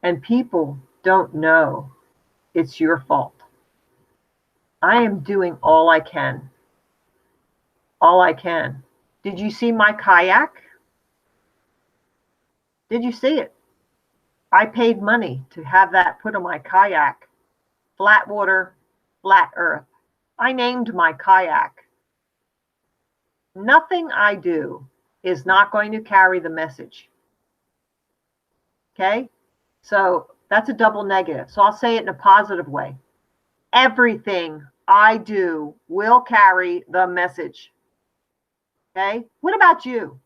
and people don't know, it's your fault. I am doing all I can. All I can. Did you see my kayak? Did you see it? I paid money to have that put on my kayak. Flat water, flat earth. I named my kayak. Nothing I do is not going to carry the message. Okay? So that's a double negative. So I'll say it in a positive way. Everything I do will carry the message. Okay? What about you?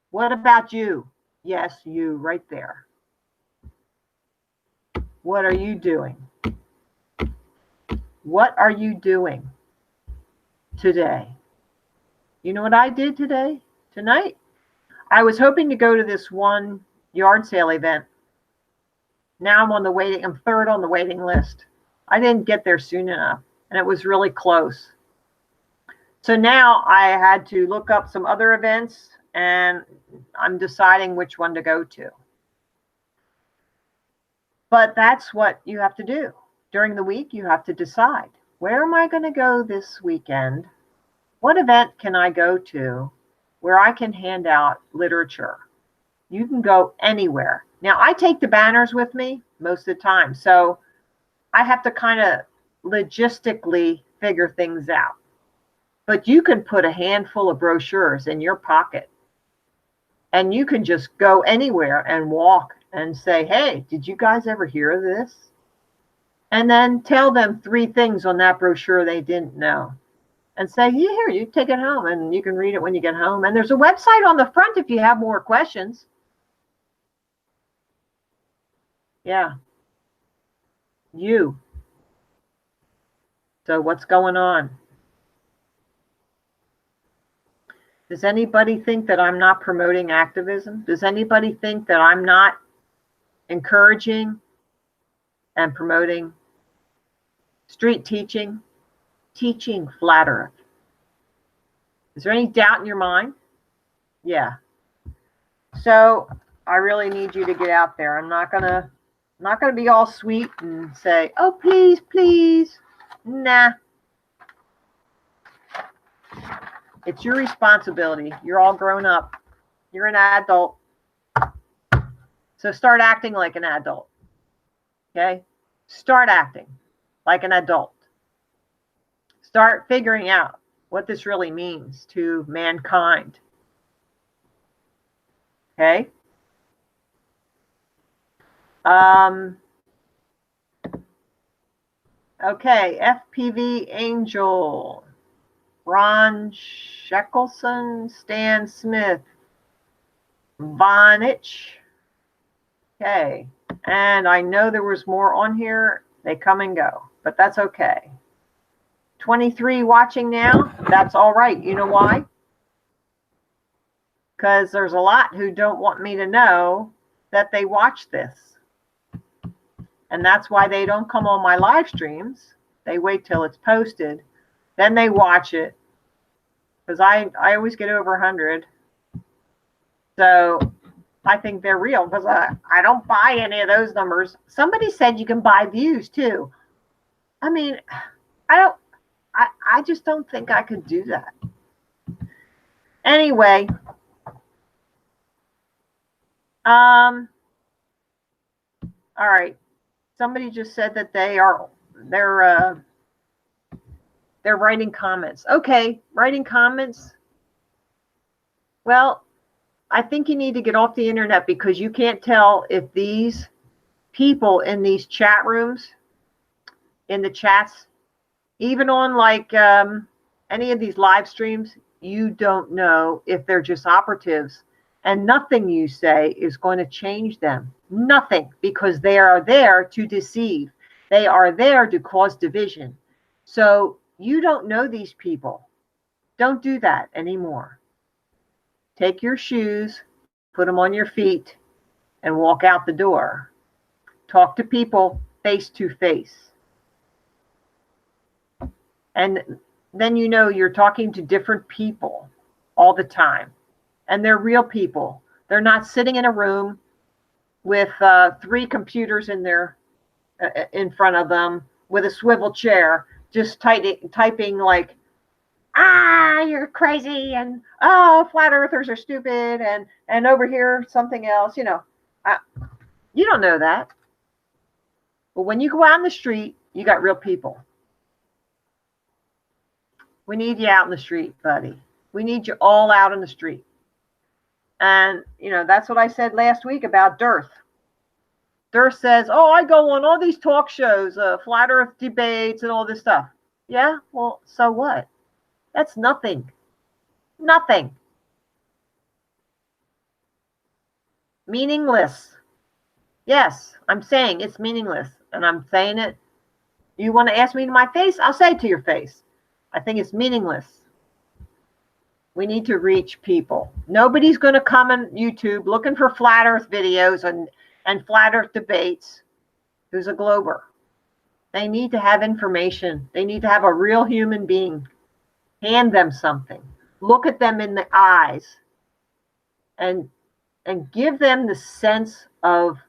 What about you? Yes, you right there. What are you doing? What are you doing today? You know what I did tonight? I was hoping to go to this one yard sale event. Now I'm third on the waiting list. I didn't get there soon enough, and it was really close. So now I had to look up some other events, and I'm deciding which one to go to. But that's what you have to do. During the week, you have to decide, where am I going to go this weekend? what event can I go to where I can hand out literature? You can go anywhere. Now, I take the banners with me most of the time, so I have to kind of logistically figure things out. But you can put a handful of brochures in your pocket, and you can just go anywhere and walk and say, hey, did you guys ever hear of this? And then tell them 3 things on that brochure they didn't know. And say, yeah, here, you take it home, and you can read it when you get home. And there's a website on the front if you have more questions. Yeah. You. So what's going on? Does anybody think that I'm not promoting activism? Does anybody think that I'm not encouraging and promoting street teaching, teaching flat earth? Is there any doubt in your mind? Yeah. So I really need you to get out there. I'm not gonna be all sweet and say, oh, please, please. Nah. It's your responsibility. You're all grown up. You're an adult. So start acting like an adult. Okay? Start acting like an adult. Start figuring out what this really means to mankind. Okay? Okay, FPV Angel, Ron Sheckelson, Stan Smith, Vonich. Okay, and I know there was more on here. They come and go, but that's okay. 23 watching now. That's all right. You know why? Because there's a lot who don't want me to know that they watch this. And that's why they don't come on my live streams. They wait till it's posted. Then they watch it. Because I always get over 100. So I think they're real because I don't buy any of those numbers. Somebody said you can buy views too. I mean, I just don't think I could do that. Anyway, all right. Somebody just said that they're writing comments. Okay, writing comments. Well, I think you need to get off the internet because you can't tell if these people in these chat rooms, in the chats, even on like any of these live streams, you don't know if they're just operatives. And nothing you say is going to change them. Nothing, because they are there to deceive. They are there to cause division. So you don't know these people. Don't do that anymore. Take your shoes, put them on your feet, and walk out the door. Talk to people face to face. And then you know you're talking to different people all the time. And they're real people. They're not sitting in a room with 3 computers in front of them with a swivel chair, just typing like, you're crazy, and flat earthers are stupid, and over here something else. You know, you don't know that. But when you go out in the street, you got real people. We need you out in the street, buddy. We need you all out in the street. And, you know, that's what I said last week about Dearth. Dearth says, I go on all these talk shows, flat earth debates and all this stuff. Yeah, well, so what? That's nothing. Nothing. Meaningless. Yes, I'm saying it's meaningless. And I'm saying it. You want to ask me to my face? I'll say it to your face. I think it's meaningless. We need to reach people. Nobody's going to come on YouTube looking for flat earth videos and flat earth debates who's a glober. They need to have information. They need to have a real human being. Hand them something. Look at them in the eyes and give them the sense of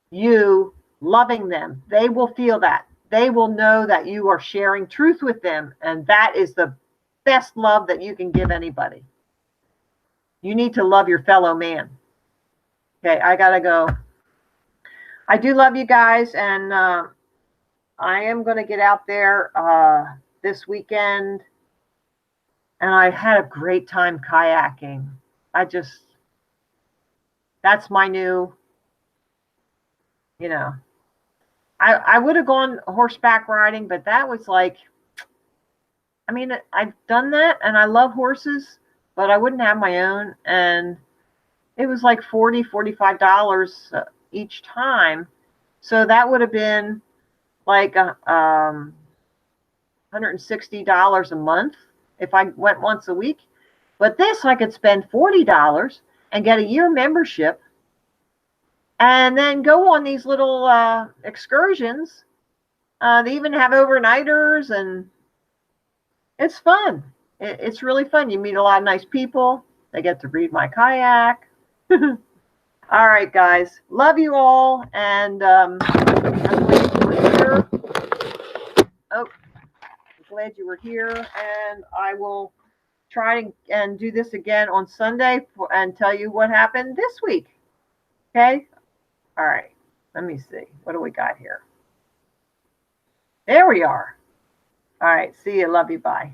you loving them. They will feel that. They will know that you are sharing truth with them. And that is the best love that you can give anybody. You need to love your fellow man. Okay, I gotta go. I do love you guys, and I am going to get out there this weekend. And I had a great time kayaking. That's my new, I would have gone horseback riding, but that was like, I mean, I've done that and I love horses, but I wouldn't have my own. And it was like $45 each time. So that would have been like $160 a month if I went once a week. But this, I could spend $40 and get a year membership and then go on these little excursions. They even have overnighters, and it's fun. It's really fun. You meet a lot of nice people. They get to read my kayak. All right, guys. Love you all. And I'm glad you were here. Oh, I'm glad you were here. And I will try and do this again on Sunday and tell you what happened this week. Okay? All right. Let me see. What do we got here? There we are. All right. See you. Love you. Bye.